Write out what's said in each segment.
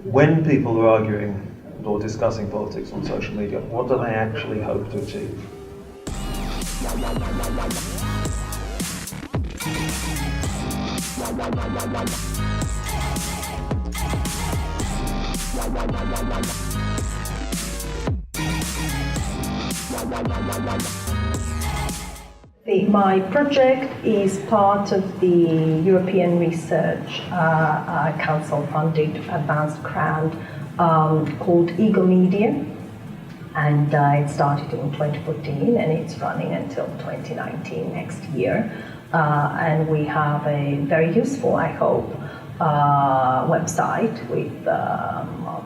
when people are arguing or discussing politics on social media, what do they actually hope to achieve? My project is part of the European Research Council-funded advanced grant called Ego Media, and it started in 2014 and it's running until 2019 next year. And we have a very useful, I hope, website with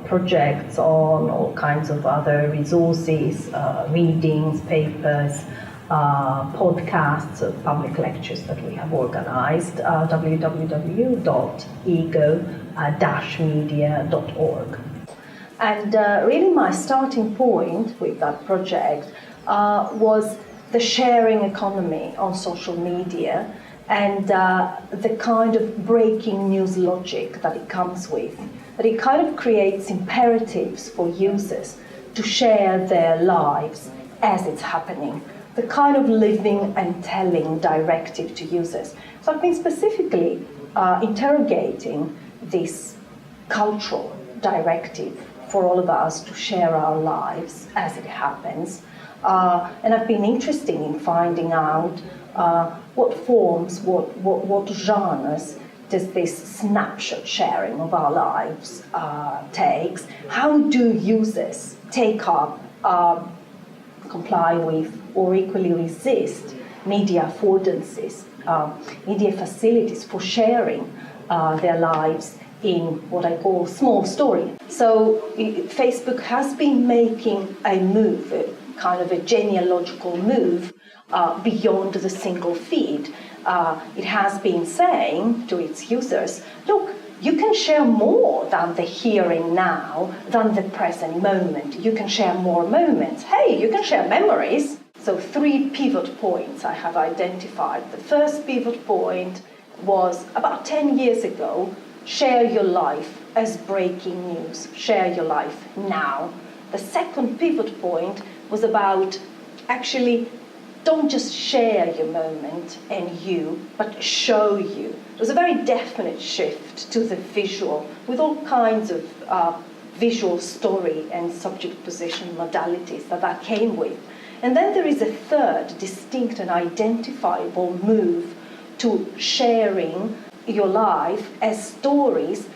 projects on all kinds of other resources, readings, papers, podcasts, public lectures that we have organized, www.ego-media.org. And really my starting point with that project was the sharing economy on social media and the kind of breaking news logic that it comes with, that it kind of creates imperatives for users to share their lives as it's happening, the kind of living and telling directive to users. So I've been specifically interrogating this cultural directive for all of us to share our lives as it happens. And I've been interested in finding out what forms, what genres does this snapshot sharing of our lives takes? How do users take up, comply with, or equally resist media affordances, media facilities for sharing their lives in what I call small story. So Facebook has been making a move, kind of a genealogical move beyond the single feed. It has been saying to its users, look, you can share more than the here and now, than the present moment. You can share more moments. Hey, you can share memories. So 3 pivot points I have identified. The first pivot point was about 10 years ago, share your life as breaking news. Share your life now. The second pivot point was about actually don't just share your moment and you, but show you. It was a very definite shift to the visual with all kinds of visual story and subject position modalities that came with. And then there is a third distinct and identifiable move to sharing your life as stories,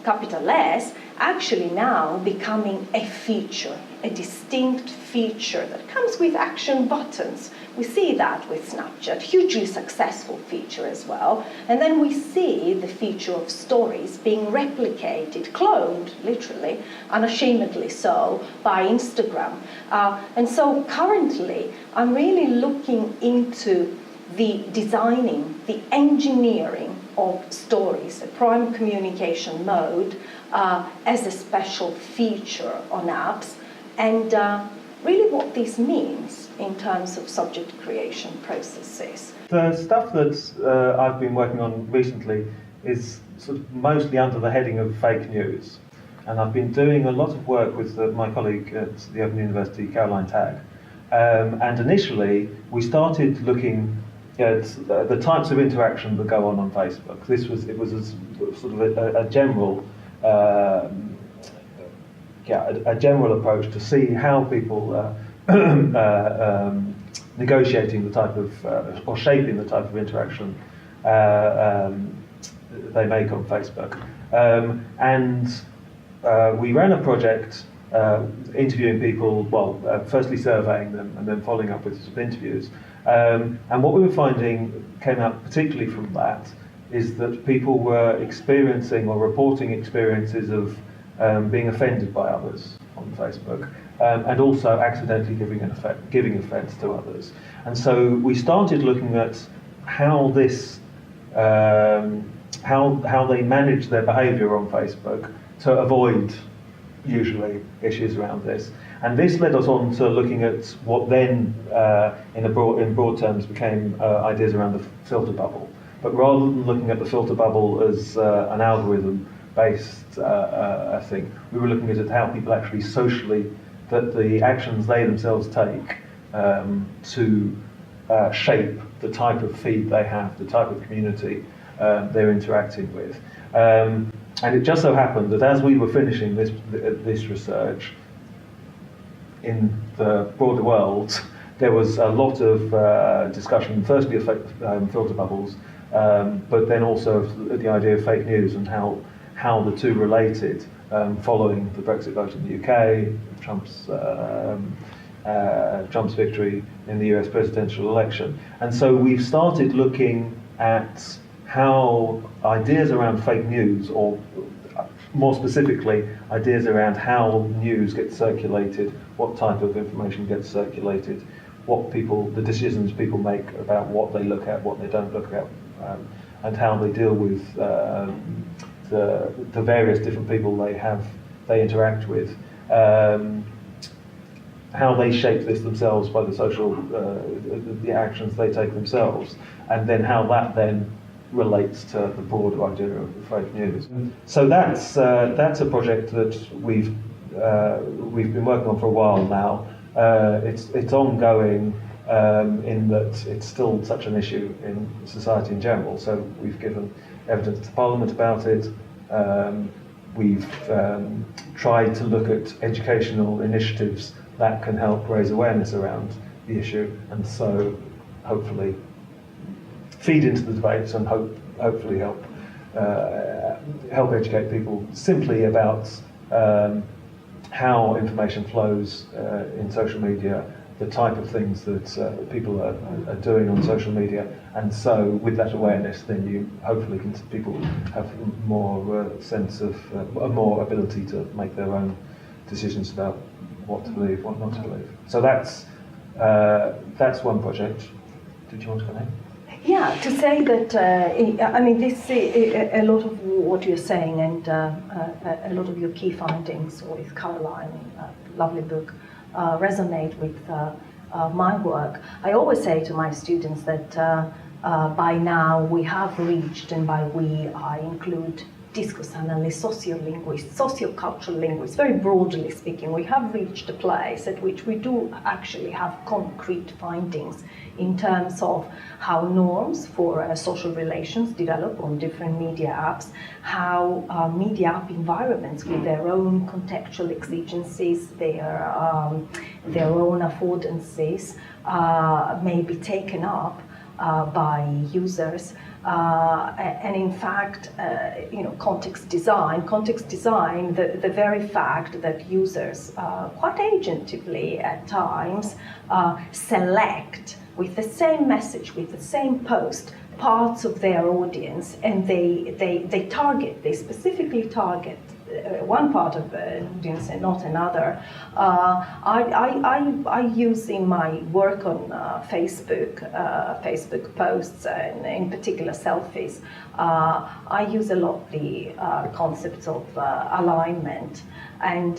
capital S, actually now becoming a feature, a distinct feature that comes with action buttons. We see that with Snapchat, hugely successful feature as well. And then we see the feature of stories being replicated, cloned, literally, unashamedly so, by Instagram. And so currently, I'm really looking into the designing, the engineering of stories, a prime communication mode, as a special feature on apps, and really what this means in terms of subject creation processes. The stuff that I've been working on recently is sort of mostly under the heading of fake news, and I've been doing a lot of work with my colleague at the Open University, Caroline Tagg, and initially we started looking at the types of interaction that go on Facebook. It was a sort of a general a general approach to see how people negotiating the type of or shaping the type of interaction they make on Facebook. And we ran a project interviewing people, firstly surveying them and then following up with some interviews. And what we were finding came out particularly from that is that people were experiencing or reporting experiences of being offended by others on Facebook, and also accidentally giving offence to others. And so we started looking at how this, how they manage their behaviour on Facebook to avoid usually issues around this. And this led us on to looking at what then, in broad terms, became ideas around the filter bubble. But rather than looking at the filter bubble as an algorithm based thing. We were looking at how people actually socially, that the actions they themselves take to shape the type of feed they have, the type of community they're interacting with. And it just so happened that as we were finishing this research, in the broader world, there was a lot of discussion, firstly of filter bubbles, but then also of the idea of fake news and how the two related following the Brexit vote in the UK, Trump's victory in the US presidential election. And so we've started looking at how ideas around fake news, or more specifically, ideas around how news gets circulated, what type of information gets circulated, the decisions people make about what they look at, what they don't look at, and how they deal with the various different people they interact with, how they shape this themselves by the social, the actions they take themselves, and then how that then relates to the broader idea of fake news. So that's a project that we've been working on for a while now. It's ongoing in that it's still such an issue in society in general. So we've given evidence to Parliament about it. We've tried to look at educational initiatives that can help raise awareness around the issue, and so hopefully feed into the debates and hopefully help educate people simply about how information flows in social media, the type of things that people are doing on social media, and so with that awareness, then you hopefully people have more sense of more ability to make their own decisions about what to believe, what not to believe. So that's one project. Did you want to go ahead? Yeah, to say that, I mean, this a lot of what you're saying and a lot of your key findings with Caroline, lovely book, resonate with my work. I always say to my students that by now we have reached, and by we I include discourse analysts, sociolinguists, sociocultural linguists, very broadly speaking, we have reached a place at which we do actually have concrete findings in terms of how norms for social relations develop on different media apps, how media app environments with their own contextual exigencies, their own affordances may be taken up by users. And in fact, context design, the very fact that users quite agentively at times select with the same message, with the same post, parts of their audience, and they specifically target one part of the audience and not another. I use in my work on Facebook posts, and in particular selfies, I use a lot the concepts of alignment and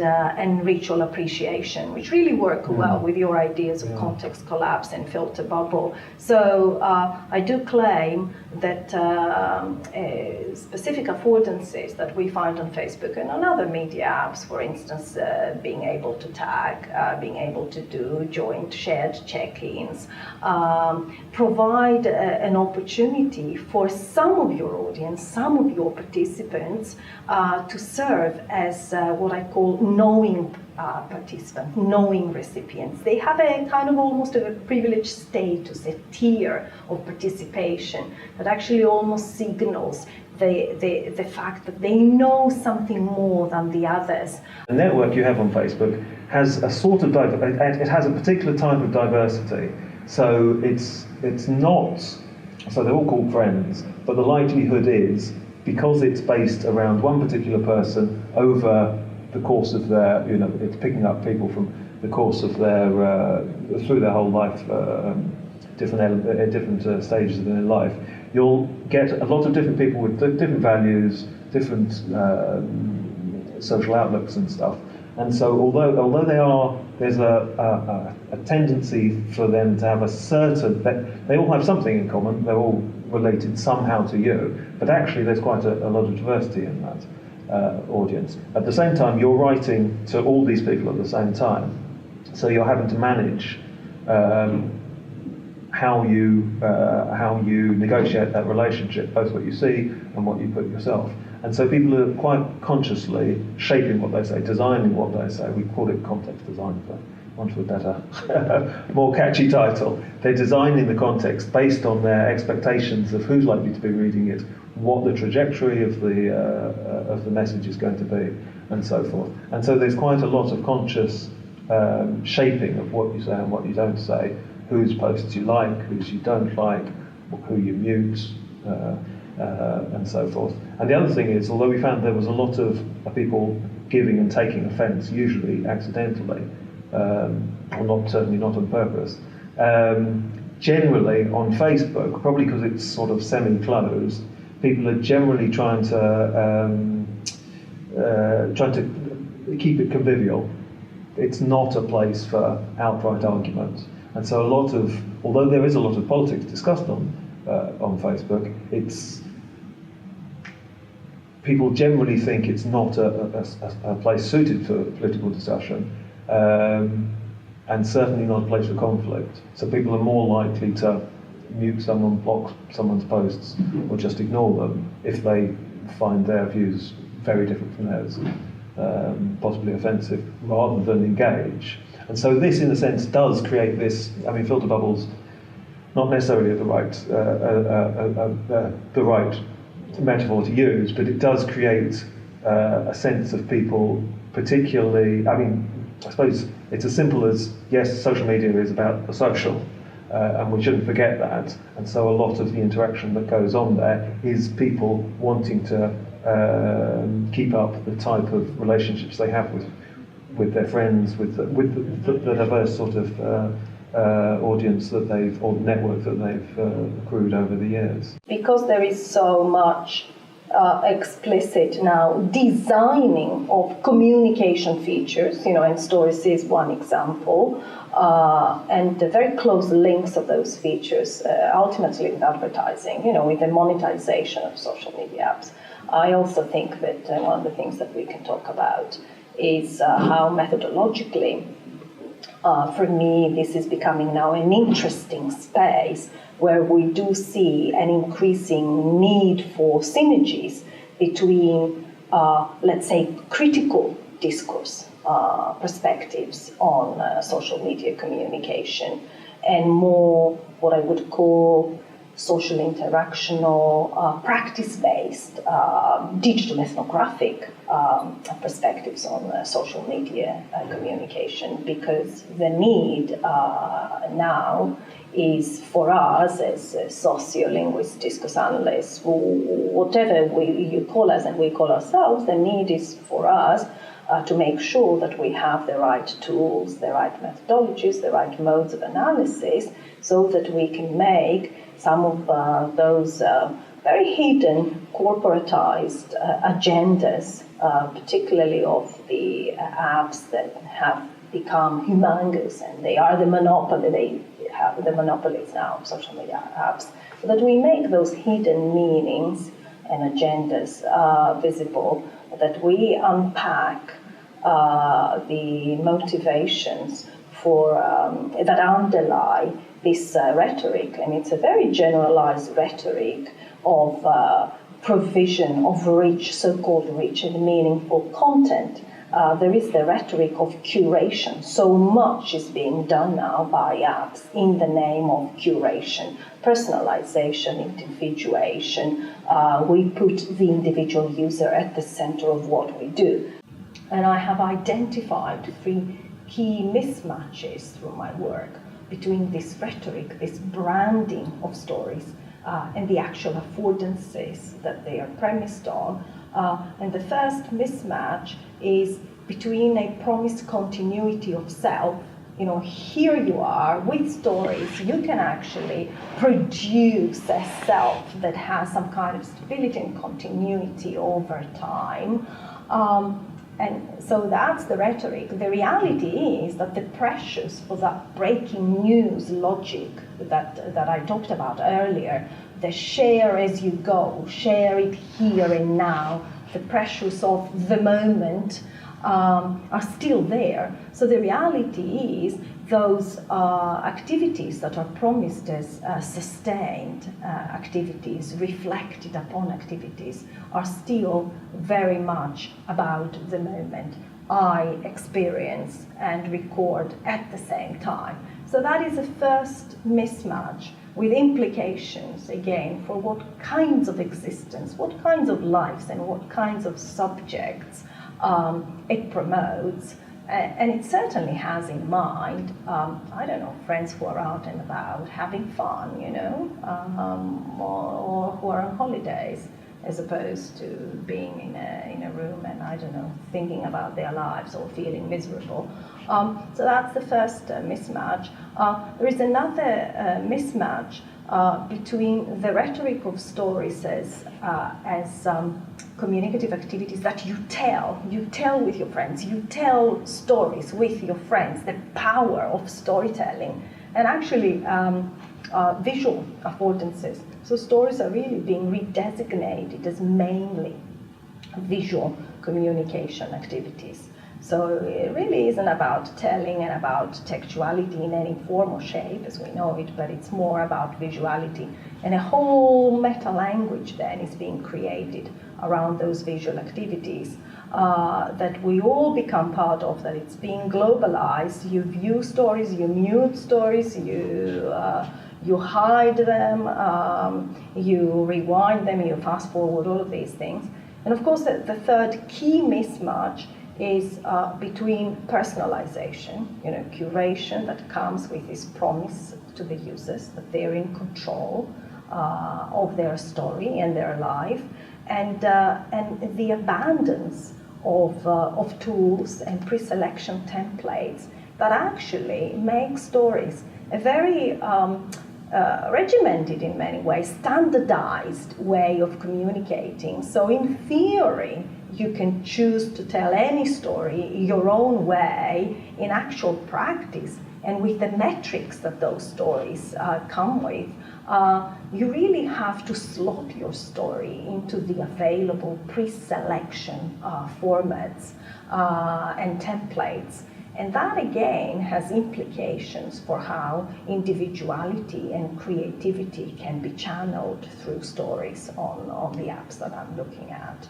ritual appreciation, which really work well with your ideas of context collapse and filter bubble. So I do claim that specific affordances that we find on Facebook and on other media apps, for instance, being able to tag, being able to do joint shared check-ins, provide an opportunity for some of your audience, some of your participants to serve as what I call knowing participants, knowing recipients. They have a kind of almost a privileged status, a tier of participation that actually almost signals the fact that they know something more than the others. The network you have on Facebook has a sort of it has a particular type of diversity. So it's not, so they're all called friends, but the likelihood is, because it's based around one particular person over the course of their, it's picking up people from the course of their, through their whole life, different stages of their life, you'll get a lot of different people with different values, different social outlooks and stuff. And so although there's a tendency for them to have a certain, they all have something in common, they're all related somehow to you, but actually there's quite a lot of diversity in that. audience. At the same time, you're writing to all these people at the same time, so you're having to manage how you negotiate that relationship, both what you see and what you put yourself. And so people are quite consciously shaping what they say, designing what they say. We call it context design, for want of a better, more catchy title. They're designing the context based on their expectations of who's likely to be reading it, what the trajectory of the message is going to be, and so forth. And so there's quite a lot of conscious shaping of what you say and what you don't say, whose posts you like, whose you don't like, who you mute, and so forth. And the other thing is, although we found there was a lot of people giving and taking offence, usually accidentally, or certainly not on purpose, generally on Facebook, probably because it's sort of semi-closed, people are generally trying to keep it convivial. It's not a place for outright argument. And so although there is a lot of politics discussed on Facebook, people generally think it's not a place suited for political discussion, and certainly not a place for conflict. So people are more likely to mute someone, block someone's posts, or just ignore them if they find their views very different from theirs, possibly offensive, rather than engage. And so this, in a sense, does create this. I mean, filter bubbles, not necessarily the right metaphor to use, but it does create a sense of people, particularly. I mean, I suppose it's as simple as, yes, social media is about the social, and we shouldn't forget that. And so a lot of the interaction that goes on there is people wanting to keep up the type of relationships they have with their friends, with the diverse sort of audience that or network that they've accrued over the years. Because there is so much explicit now designing of communication features, and stories is one example, and the very close links of those features ultimately with advertising, with the monetization of social media apps. I also think that one of the things that we can talk about is how methodologically, for me, this is becoming now an interesting space where we do see an increasing need for synergies between, let's say, critical discourse perspectives on social media communication and more what I would call social interactional, practice-based, digital ethnographic perspectives on social media communication, because the need now is for us as sociolinguists, discourse analysts, whatever you call us and we call ourselves, the need is for us to make sure that we have the right tools, the right methodologies, the right modes of analysis, so that we can make some of those very hidden, corporatized agendas, particularly of the apps that have become humongous, and they are the monopoly, they have the monopolies now of social media apps, so that we make those hidden meanings and agendas visible, that we unpack the motivations for that underlie this rhetoric, and it's a very generalized rhetoric of provision of rich, so-called rich and meaningful content. There is the rhetoric of curation. So much is being done now by apps in the name of curation, personalization, individuation. We put the individual user at the center of what we do. And I have identified 3 key mismatches through my work between this rhetoric, this branding of stories, and the actual affordances that they are premised on. And the first mismatch is between a promised continuity of self. Here you are with stories, you can actually produce a self that has some kind of stability and continuity over time. And so that's the rhetoric. The reality is that the pressures for that breaking news logic that I talked about earlier, the share as you go, share it here and now, the pressures of the moment are still there. So the reality is those activities that are promised as sustained activities, reflected upon activities, are still very much about the moment. I experience and record at the same time. So that is a first mismatch with implications, again, for what kinds of existence, what kinds of lives and what kinds of subjects it promotes. And it certainly has in mind, I don't know, friends who are out and about having fun, you know, or who are on holidays, as opposed to being in a room and, I don't know, thinking about their lives or feeling miserable. So that's the first mismatch. There is another mismatch between the rhetoric of stories as communicative activities that you tell with your friends, you tell stories with your friends, the power of storytelling, and actually visual affordances. So stories are really being redesignated as mainly visual communication activities. So it really isn't about telling and about textuality in any form or shape as we know it, but it's more about visuality. And a whole meta-language then is being created around those visual activities that we all become part of, that it's being globalized. You view stories, you mute stories, you hide them, you rewind them, you fast forward, all of these things. And of course, the third key mismatch is between personalization, you know, curation that comes with this promise to the users that they're in control of their story and their life, and the abundance of tools and pre-selection templates that actually make stories a very regimented, in many ways, standardized way of communicating. So in theory, you can choose to tell any story your own way. In actual practice, and with the metrics that those stories come with, you really have to slot your story into the available pre-selection formats and templates. And that, again, has implications for how individuality and creativity can be channeled through stories on the apps that I'm looking at.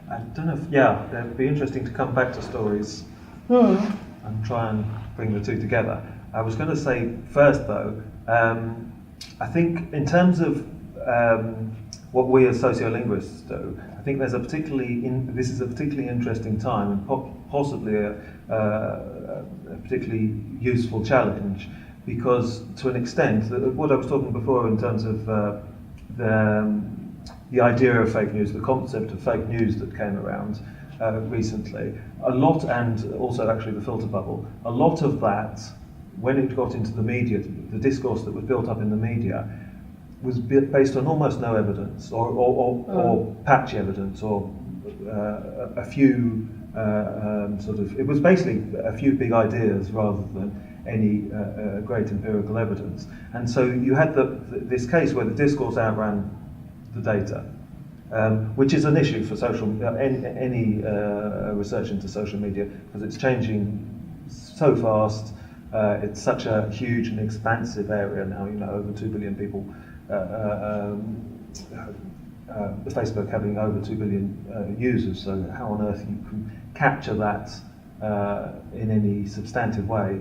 I don't know if, it'd be interesting to come back to stories and try and bring the two together. I was going to say first, though, I think in terms of what we as sociolinguists do, I think there's this is a particularly interesting time and possibly a particularly useful challenge, because to an extent, what I was talking before in terms of the idea of fake news, the concept of fake news that came around recently, a lot, and also actually the filter bubble, a lot of that, when it got into the media, the discourse that was built up in the media, was based on almost no evidence, or patchy evidence, or a few it was basically a few big ideas rather than any great empirical evidence. And so you had this case where the discourse outran the data, which is an issue for any research into social media, because it's changing so fast. It's such a huge and expansive area now. You know, over 2 billion people. Facebook having over 2 billion users. So how on earth you can capture that in any substantive way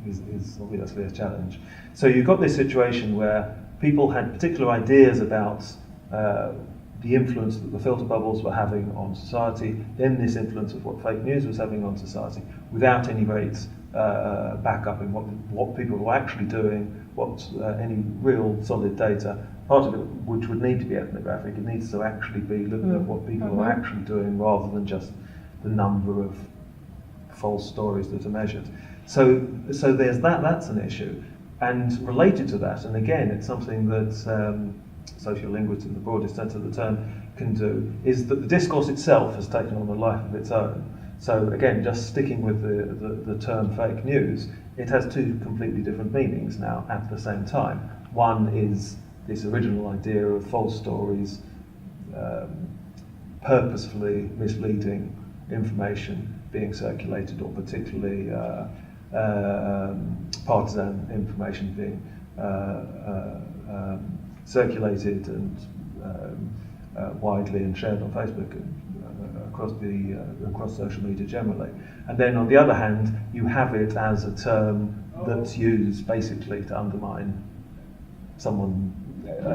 is obviously a challenge. So you've got this situation where people had particular ideas about the influence that the filter bubbles were having on society, then this influence of what fake news was having on society, without any great backup in what people were actually doing, any real solid data. Part of it, which would need to be ethnographic, it needs to actually be looking at what people are actually doing rather than just the number of false stories that are measured. So there's that's an issue. And related to that, and again, it's something that sociolinguists in the broadest sense of the term can do, is that the discourse itself has taken on a life of its own. So again, just sticking with the term fake news, it has two completely different meanings now at the same time. One is this original idea of false stories purposefully misleading information being circulated, or particularly partisan information being circulated and widely and shared on Facebook and across social media generally. And then on the other hand, you have it as a term that's used basically to undermine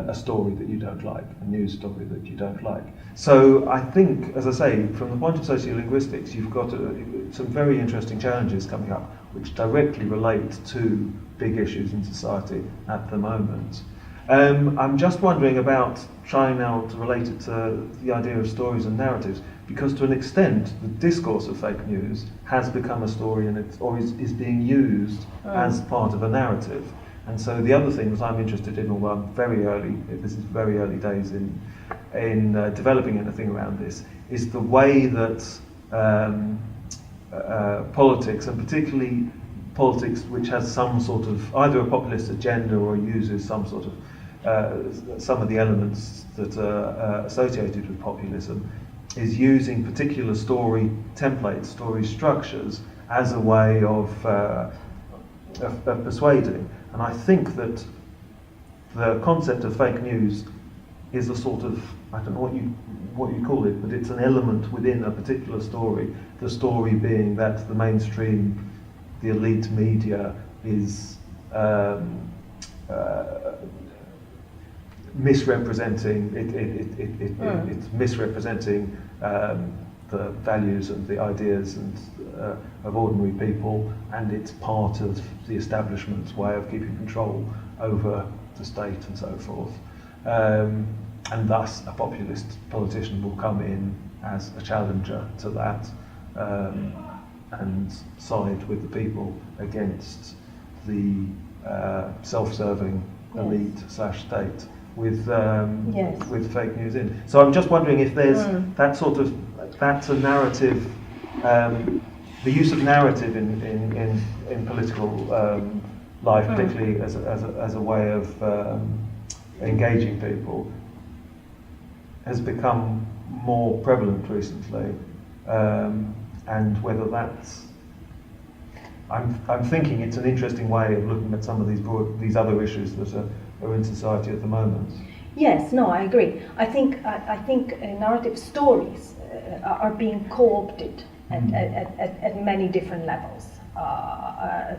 a story that you don't like, a news story that you don't like. So I think, as I say, from the point of sociolinguistics, you've got some very interesting challenges coming up which directly relate to big issues in society at the moment. I'm just wondering about trying now to relate it to the idea of stories and narratives, because to an extent the discourse of fake news has become a story, and is being used as part of a narrative. And so the other things I'm interested in, although I'm this is very early days in developing anything around this, is the way that politics, and particularly politics which has some sort of either a populist agenda or uses some sort of some of the elements that are associated with populism, is using particular story templates, story structures as a way of persuading. And I think that the concept of fake news is a sort of, I don't know what you call it, but it's an element within a particular story. The story being that the mainstream, the elite media is misrepresenting it's misrepresenting the values and the ideas of ordinary people, and it's part of the establishment's way of keeping control over the state and so forth. And thus a populist politician will come in as a challenger to that and side with the people against the self-serving elite / state with fake news in. So I'm just wondering if there's that's a narrative, the use of narrative in political life, particularly as a way of engaging people, has become more prevalent recently, and whether that's, I'm thinking it's an interesting way of looking at some of these other issues that are in society at the moment. Yes, no, I agree. I think narrative stories are being co-opted at many different levels. I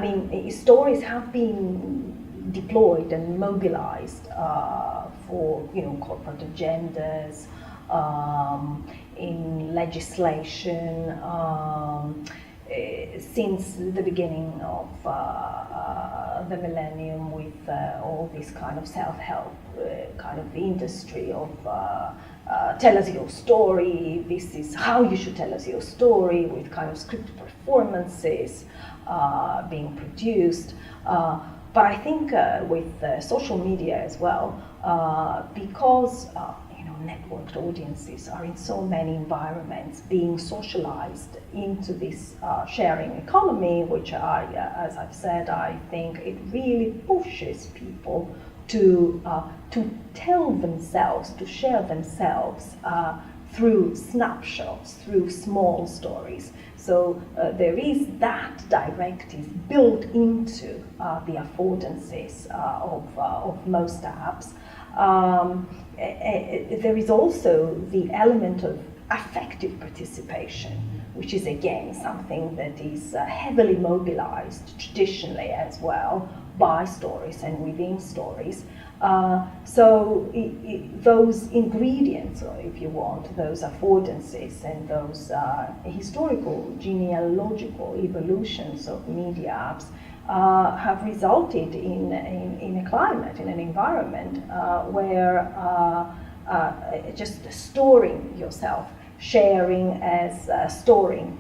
mean, stories have been deployed and mobilized for corporate agendas, in legislation, since the beginning of the millennium, with all this kind of self-help kind of industry of tell us your story, this is how you should tell us your story, with kind of scripted performances being produced. But I think with social media as well, because networked audiences are in so many environments being socialized into this sharing economy, which as I've said, I think it really pushes people to tell themselves, to share themselves through snapshots, through small stories. So there is that directive built into the affordances of most apps. There is also the element of affective participation, which is again something that is heavily mobilized traditionally as well by stories and within stories. So those ingredients, or if you want, those affordances and those historical genealogical evolutions of media apps have resulted in a climate, in an environment where just storing yourself, sharing as storing,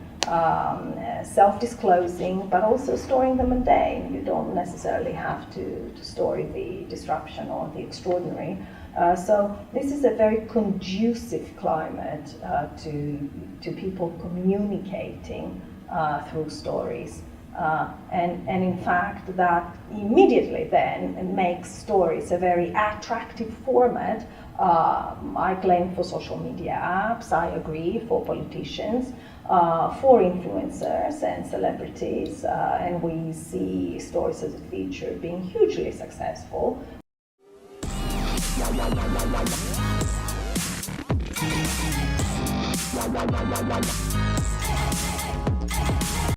self-disclosing, but also storing the mundane. You don't necessarily have to story the disruption or the extraordinary. So this is a very conducive climate to people communicating through stories. And in fact, that immediately then makes stories a very attractive format I claim for social media apps, I agree for politicians, for influencers and celebrities, and we see stories as a feature being hugely successful.